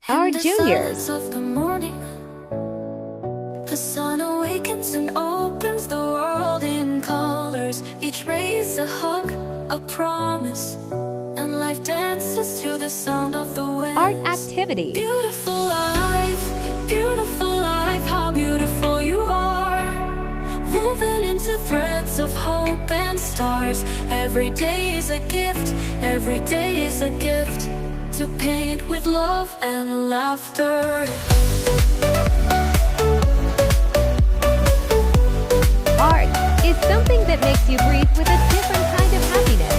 Our In the juniors. silence of the morning, the sun awakens and opens the world in colors. Each ray is a hug, a promise, and life dances to the sound of the wind. Art activities. Beautiful life, how beautiful you are. Woven into threads of hope and stars. Every day is a gift, every day is a gift. To paint with love and laughter. Art is something that makes you breathe with a different kind of happiness.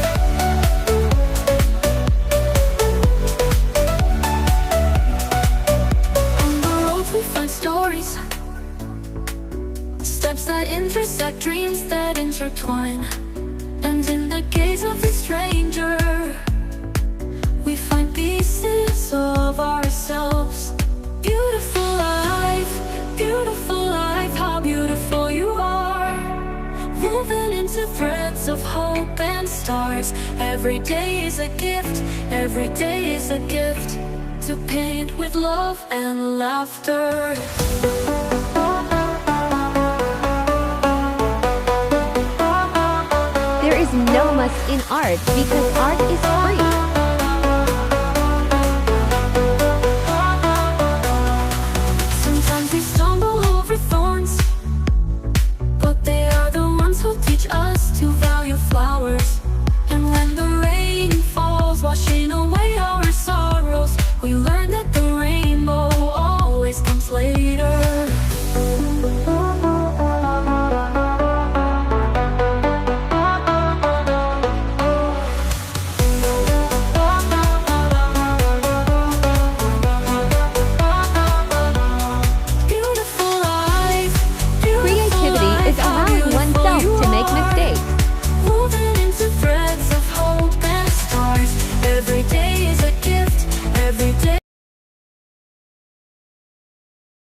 On the road we find stories, steps that intersect, dreams that intertwine. And in the gaze of a stranger, we find pieces of ourselves. Beautiful life, how beautiful you are. Woven into threads of hope and stars. Every day is a gift, every day is a gift. To paint with love and laughter. There is no must in art because art is free.